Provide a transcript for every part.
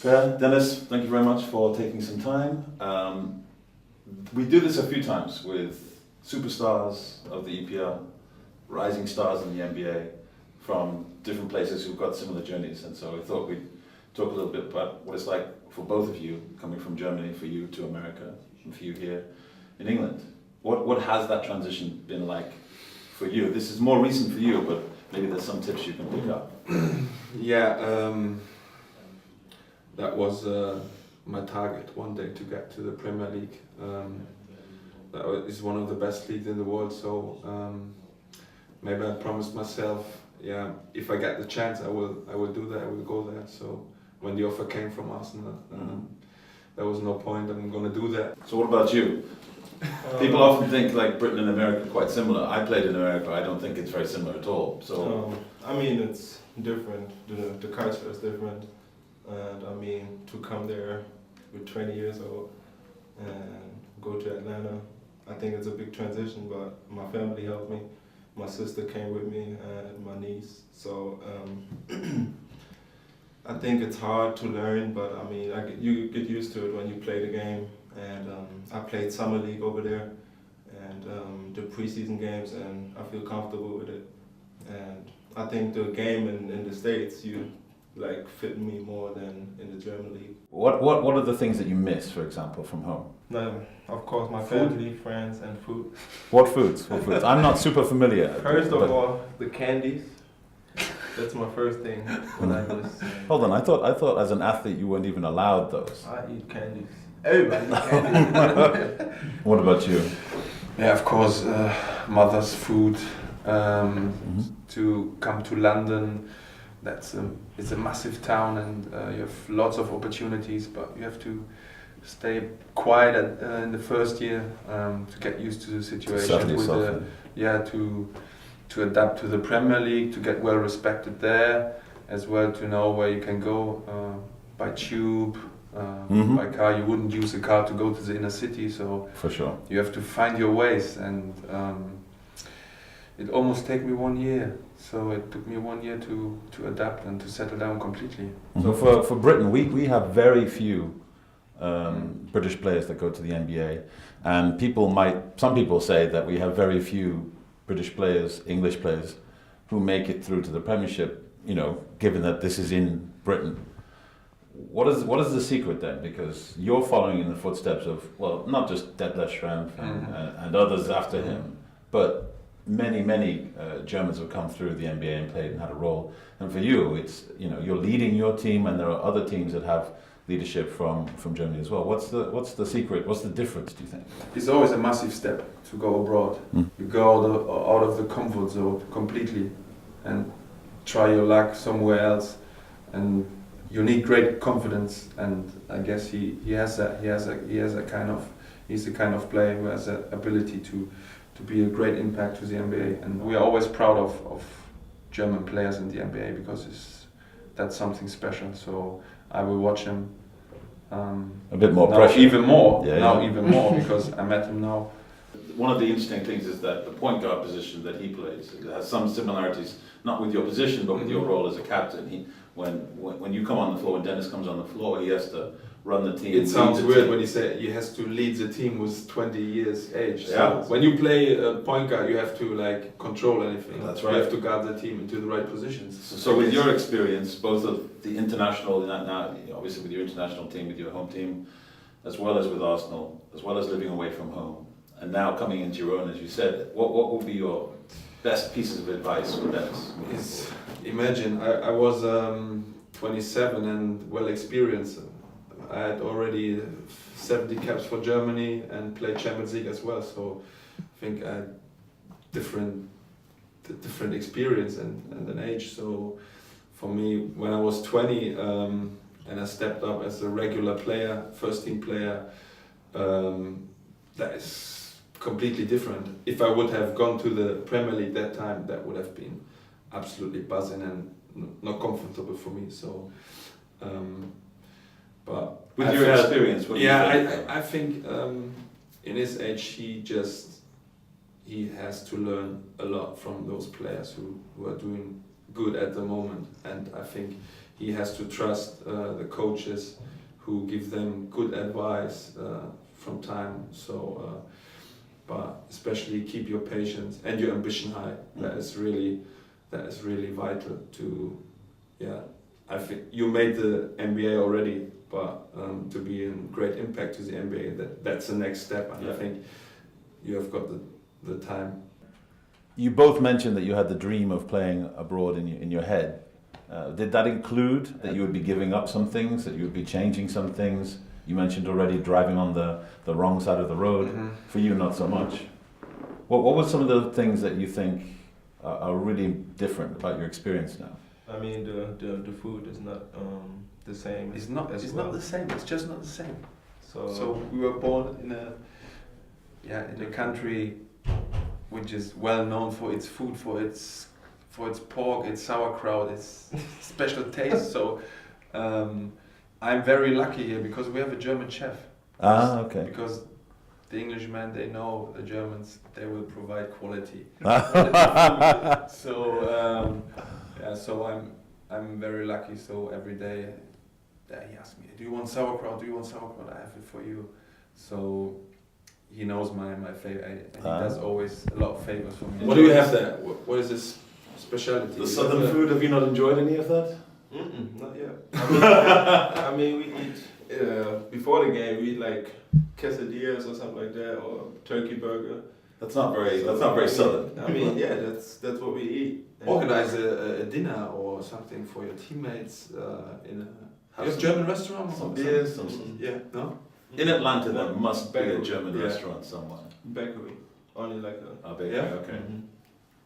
Per, Dennis, thank you very much for taking some time. We do this a few times with superstars of the EPL, rising stars in the NBA from different places who've got similar journeys, and so I thought we'd talk a little bit about what it's like for both of you, coming from Germany, for you to America, and for you here in England. What has that transition been like for you? This is more recent for you, but maybe there's some tips you can pick up. That was my target one day, to get to the Premier League. That is one of the best leagues in the world, so maybe I promised myself, if I get the chance, I will do that, I will go there. So when the offer came from Arsenal, there was no point, I'm going to do that. So what about you? People often think like Britain and America are quite similar. I played in America, I don't think it's very similar at all. So I mean, it's different, the culture is different, and I mean, to come there with 20 years old and go to Atlanta, I think it's a big transition, but my family helped me. My sister came with me and my niece, so I think it's hard to learn, but I mean, you get used to it when you play the game. And I played summer league over there, and the preseason games, and I feel comfortable with it. And I think the game in the States, you like fit me more than in the German league. What are the things that you miss, for example, from home? Of course, my family, friends, and food. What foods? What foods? I'm not super familiar. First of all, the candies. That's my first thing when I miss. Hold on, I thought as an athlete you weren't even allowed those. I eat candies. Everybody eats candies. What about you? Yeah, of course, mother's food. To come to London, it's a massive town, and you have lots of opportunities, but you have to stay quiet in the first year to get used to the situation. To adapt to the Premier League, to get well respected there, as well to know where you can go by tube. By car, you wouldn't use a car to go to the inner city, so for sure you have to find your ways, and it almost took me 1 year. So it took me 1 year to adapt and to settle down completely. So for Britain, we have very few British players that go to the NBA, and some people say that we have very few British players, English players, who make it through to the Premiership. You know, given that this is in Britain. What is the secret then? Because you're following in the footsteps of, well, not just Detlef Schrempf and others after him, but many Germans have come through the NBA and played and had a role. And for you, it's, you know, you're leading your team, and there are other teams that have leadership from Germany as well. What's the secret? What's the difference, do you think? It's always a massive step to go abroad. You go out of the comfort zone completely and try your luck somewhere else, and you need great confidence, and I guess he has that. He's the kind of player who has that ability to be a great impact to the NBA, and we are always proud of German players in the NBA because that's something special. So I will watch him. A bit more now pressure. Even more. Even more because I met him now. One of the interesting things is that the point guard position that he plays has some similarities, not with your position, but with your role as a captain. When you come on the floor, when Dennis comes on the floor, he has to run the team. It sounds weird when you say he has to lead the team with 20 years age. So when you play a point guard, you have to like control anything. That's right. You have to guard the team into the right positions. So with your experience, both of the international, now obviously with your international team, with your home team, as well as with Arsenal, as well as living away from home, and now coming into your own, as you said, what would be your best pieces of advice for Dennis? Imagine I was 27 and well experienced. I had already 70 caps for Germany and played Champions League as well. So I think I had different experience and an age. So for me, when I was 20 and I stepped up as a regular player, first team player, that is completely different. If I would have gone to the Premier League that time, that would have been absolutely buzzing and not comfortable for me. So, but with your experience, what do you think? I think in his age he has to learn a lot from those players who are doing good at the moment, and I think he has to trust the coaches who give them good advice from time. So, but especially keep your patience and your ambition high. That is really vital to, yeah. I think you made the NBA already, but to be in great impact to the NBA, that's the next step. And I think you have got the time. You both mentioned that you had the dream of playing abroad in your head. Did that include that you would be giving up some things, that you would be changing some things? You mentioned already driving on the wrong side of the road. Mm-hmm. For you, not so much. What were some of the things that you think are really different about your experience now? I mean, the food is not the same. It's not the same. It's just not the same. So So we were born in a country which is well known for its food, for its pork, its sauerkraut, its special taste. So I'm very lucky here because we have a German chef. Ah, okay. Because the Englishmen, they know the Germans, they will provide quality. So so I'm very lucky. So every day he asks me, "Do you want sauerkraut? Do you want sauerkraut? I have it for you." So he knows my favorite, and he does always a lot of favors for me. What do you have there? What is this Specialty. The southern food, have you not enjoyed any of that? not yet. I mean, we eat before the game. We eat like quesadillas or something like that, or turkey burger. That's not very southern. I mean, yeah, that's what we eat. And Organize a dinner or something for your teammates in a. You have German restaurant? Or Some something? beers, Yeah. No. In Atlanta, there must be a Bakery. German Yeah. restaurant somewhere. bakery, only like a. A bakery, Yeah. okay.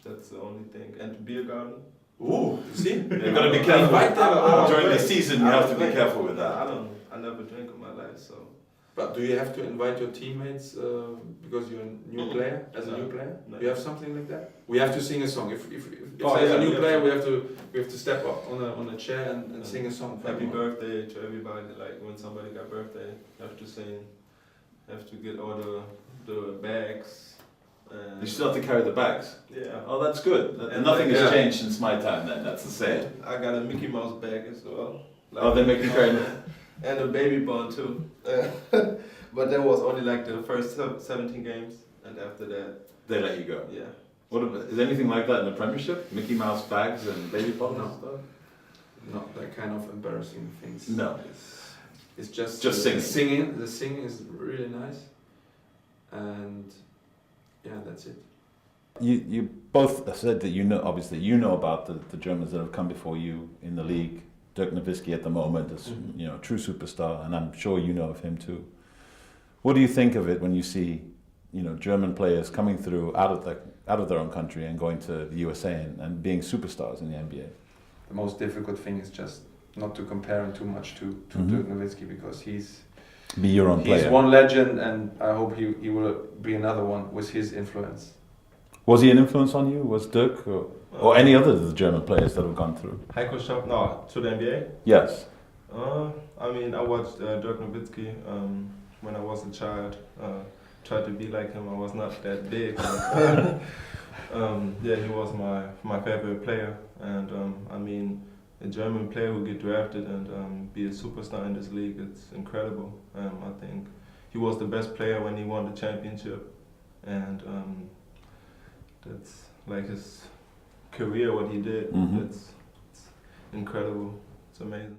That's the only thing, and beer garden. Ooh, you see? You've got to be careful. Invite them. During the season, you have to be careful with that. I never drink in my life, so. But do you have to invite your teammates because you're a new player? As a No. new player, No. you have something like that. We have to sing a song. If Oh, there's yeah, a new we have player, to. we have to step up on a chair and sing a song. for Happy everyone. birthday to everybody! Like when somebody got birthday, have to sing, have to get all the bags. And You still have to carry the bags. yeah. Oh, that's good. And Nothing like, has yeah. changed since my time then, that's the same. I got a Mickey Mouse bag as well. Oh, they make you carry And a baby bun too. But that was only like the first 17 games, and after that, They let you go. yeah. What about, is anything like that in the Premiership? Mickey Mouse bags and baby bottles and stuff? Not that kind of embarrassing things. No. It's just Just singing. The singing is really nice, and yeah, that's it. You both said that obviously you know about the Germans that have come before you in the league. Dirk Nowitzki at the moment is a true superstar, and I'm sure you know of him too. What do you think of it when you see German players coming through out of their own country and going to the USA and being superstars in the NBA? The most difficult thing is just not to compare him too much to Dirk Nowitzki, because Be your own player. he's one legend, and I hope he will be another one with his influence. Was he an influence on you? Was Dirk or any other of the German players that have gone through? Heiko Schaff, no, to the NBA? Yes. I mean, I watched Dirk Nowitzki when I was a child. Tried to be like him. I was not that big. But, yeah, he was my favorite player. And I mean, a German player who get drafted and be a superstar in this league, it's incredible. I think he was the best player when he won the championship. And that's like his career, what he did. It's incredible. It's amazing.